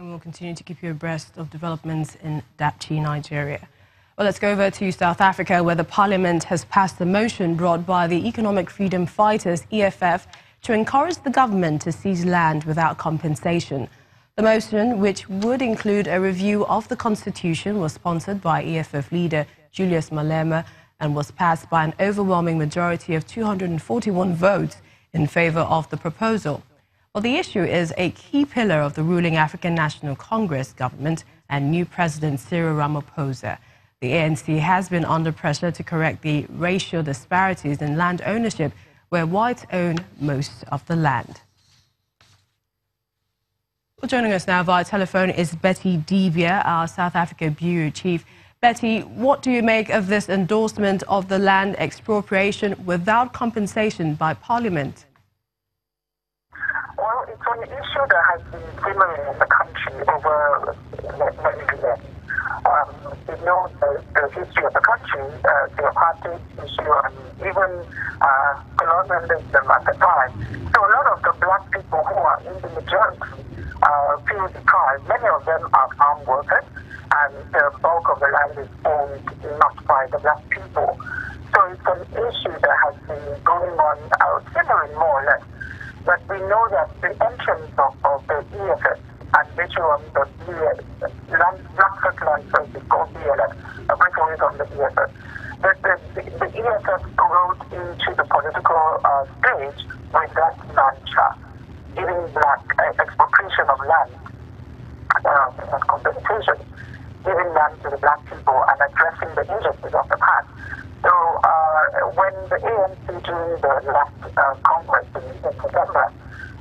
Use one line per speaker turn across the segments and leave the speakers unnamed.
And we'll continue to keep you abreast of developments in Dapchi, Nigeria. Well, let's go over to South Africa, where the parliament has passed a motion brought by the Economic Freedom Fighters, EFF, to encourage the government to seize land without compensation. The motion, which would include a review of the constitution, was sponsored by EFF leader Julius Malema and was passed by an overwhelming majority of 241 votes in favor of the proposal. Well, the issue is a key pillar of the ruling African National Congress government and new President Cyril Ramaphosa. The ANC has been under pressure to correct the racial disparities in land ownership, where whites own most of the land. Well, joining us now via telephone is Betty Dibia, our South Africa Bureau Chief. Betty, what do you make of this endorsement of the land expropriation without compensation by Parliament?
Well, it's an issue that has been simmering in the country over many years. You know the history of the country, the apartheid issue, and even colonialism at the time. So a lot of the black people who are in the majority feel deprived. Many of them are farm workers, and the bulk of the land is owned not by the black people. So it's an issue that has been going on, simmering more or less. But we know that the entrance of the EFF and later on the Black Settlement is called BLF, a breakaway from the EFF. The EFF rode into the political stage with that mantra, giving black expropriation of land and compensation, giving land to the black people and addressing the injustice of the past. So when the ANC during the last Congress in September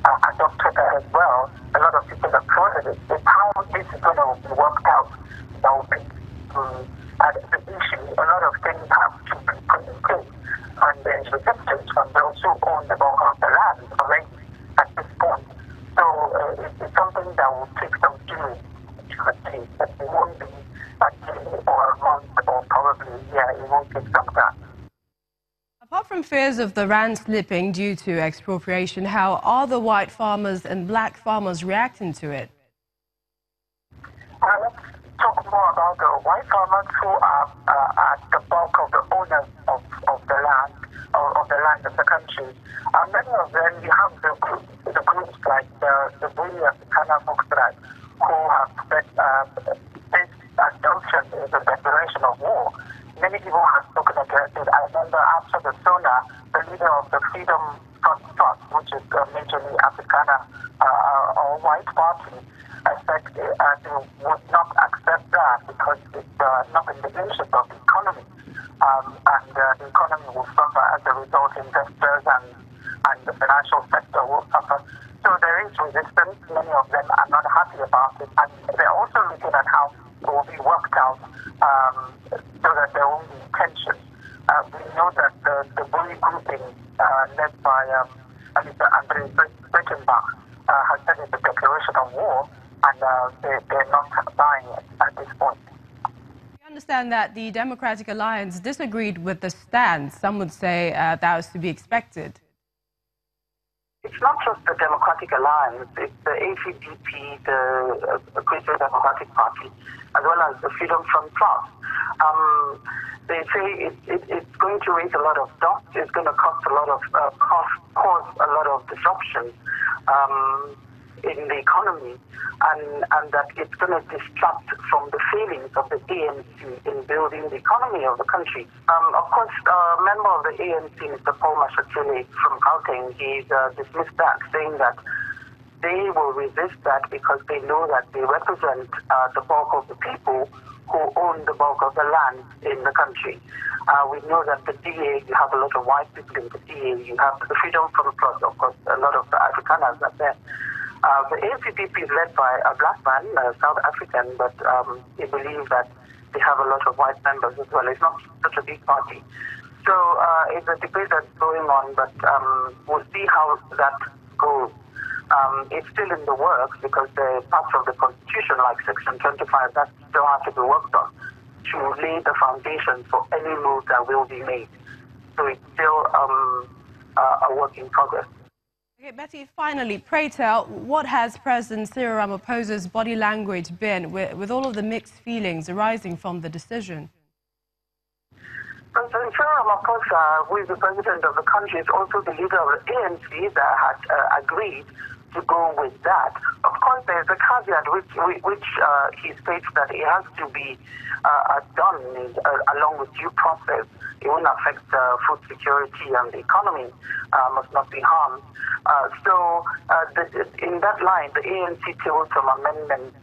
adopted that as well, a lot of people applauded it. It's how this is going to be worked out. That will be the issue. A lot of things have to be put in place. And there's resistance from those who own the bulk of the land already at this point. So it's something that will take some doing to achieve. But it won't be a day or a month or probably a year. It won't take some time.
Apart from fears of the rand slipping due to expropriation, how are the white farmers and black farmers reacting to it?
Let's talk more about the white farmers who are at the bulk of the owners of the land, of the land of the country. Many of them, you have the groups like the Bully Africana Bookstrike, who have said this adoption is a declaration of war. Many people have spoken against it. I remember after the SONA, the leader of the Freedom Front, which is a majorly Africana or white party, said they would not accept that because it's not in the interest of the economy. And the economy will suffer as a result. Investors and the financial sector will suffer. So there is resistance. Many of them are not happy about it. And they're also looking at how it will be worked out so that there won't be tension. We know that the bully grouping led by Mr. Andre Breitenbach has said it's a declaration of war, and they're not buying it at this point.
We understand that the Democratic Alliance disagreed with the stance. Some would say that was to be expected.
It's not just the Democratic Alliance, it's the ACDP, the Christian Democratic Party, as well as the Freedom Front Plus. They say it's going to raise a lot of dust, it's going to cost a lot of cause a lot of disruption in the economy, and that it's going to distract from the feelings of the ANC in building the economy of the country. Of course, a member of the ANC, Mr. Paul Mashatile from Gauteng, he's dismissed that, saying that they will resist that because they know that they represent the bulk of the people who own the bulk of the land in the country. We know that the DA, you have a lot of white people in the DA, you have the Freedom Front Plus, of course, a lot of the Afrikaners are there. The ACDP is led by a black man, South African, but they believe that they have a lot of white members as well. It's not such a big party. So it's a debate that's going on, but we'll see how that goes. It's still in the works because there are parts of the Constitution, like Section 25, that still have to be worked on to lay the foundation for any move that will be made. So it's still a work in progress.
Okay, Betty, finally, pray tell, what has President Cyril Ramaphosa's body language been with all of the mixed feelings arising from the decision?
President Cyril Ramaphosa, who is the president of the country, is also the leader of the ANC that had agreed to go with that. Of course, there's a caveat which he states that it has to be done along with due process. It won't affect food security, and the economy must not be harmed. In that line, the ANC tabled some amendments,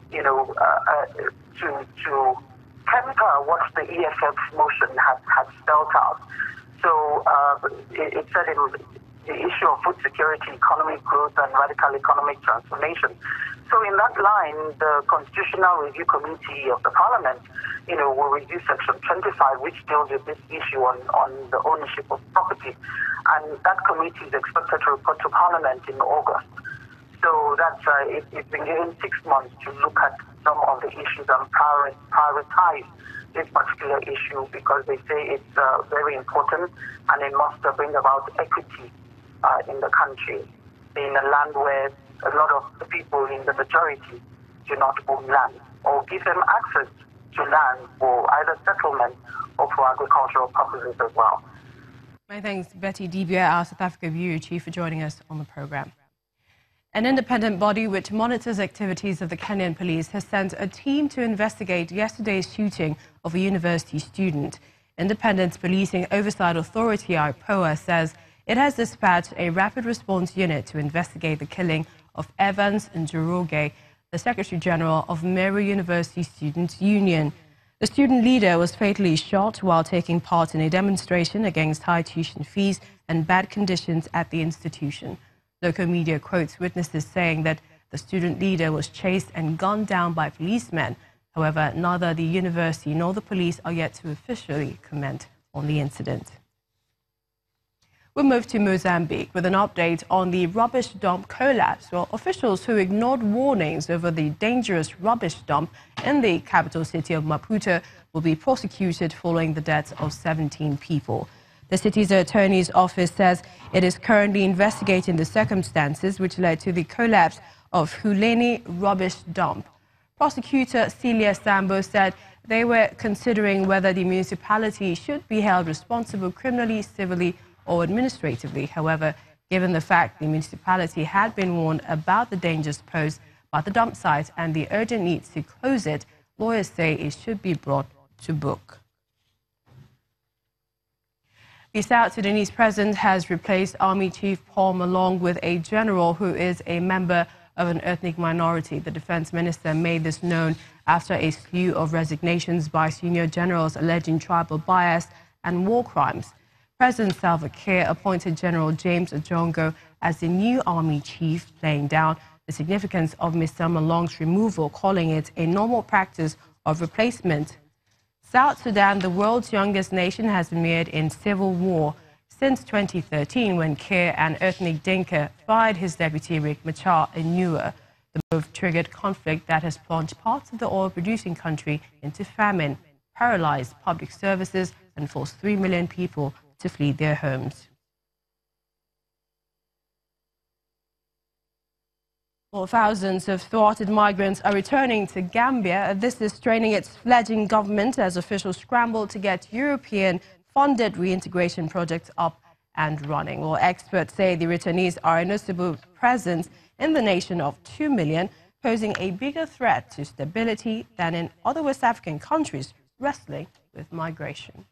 to temper what the EFF motion had spelled out. So it said it was the issue of food security, economic growth, and radical economic transformation. So in that line, the Constitutional Review Committee of the Parliament, will review Section 25, which deals with this issue on the ownership of property. And that committee is expected to report to Parliament in August. So that's it's been given 6 months to look at some of the issues and prioritize this particular issue, because they say it's very important and it must bring about equity in the country, in a land where a lot of the people in the majority do not own land, or give them access to land for either settlement or for agricultural purposes as well.
My thanks, Betty Dibia, our South Africa Bureau Chief, for joining us on the program. An independent body which monitors activities of the Kenyan police has sent a team to investigate yesterday's shooting of a university student. Independent Policing Oversight Authority, IPOA, says it has dispatched a rapid response unit to investigate the killing of Evans Njoroge, the Secretary General of Meru University Students' Union. The student leader was fatally shot while taking part in a demonstration against high tuition fees and bad conditions at the institution. Local media quotes witnesses saying that the student leader was chased and gunned down by policemen. However, neither the university nor the police are yet to officially comment on the incident. We'll move to Mozambique with an update on the rubbish dump collapse. Well, officials who ignored warnings over the dangerous rubbish dump in the capital city of Maputo will be prosecuted following the deaths of 17 people. The city's attorney's office says it is currently investigating the circumstances which led to the collapse of Huleni rubbish dump. Prosecutor Celia Sambo said they were considering whether the municipality should be held responsible criminally, civilly, or administratively. However, given the fact the municipality had been warned about the dangers posed by the dump site and the urgent need to close it, lawyers say it should be brought to book. The South Sudanese president has replaced Army Chief Paul Malong with a general who is a member of an ethnic minority. The defense minister made this known after a slew of resignations by senior generals alleging tribal bias and war crimes. President Salva Kiir appointed General James Ajongo as the new army chief, playing down the significance of Mr. Malong's removal, calling it a normal practice of replacement. South Sudan, the world's youngest nation, has mirrored in civil war since 2013 when Kiir and ethnic Dinka fired his deputy Riek Machar in Nuer. The move triggered conflict that has plunged parts of the oil-producing country into famine, paralyzed public services, and forced 3 million people to flee their homes. Well, thousands of thwarted migrants are returning to Gambia. This is straining its fledgling government as officials scramble to get European-funded reintegration projects up and running. Well, experts say the returnees are a noticeable presence in the nation of 2 million, posing a bigger threat to stability than in other West African countries wrestling with migration.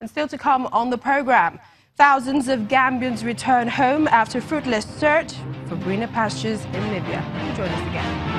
And still to come on the program, thousands of Gambians return home after fruitless search for greener pastures in Libya. Join us again.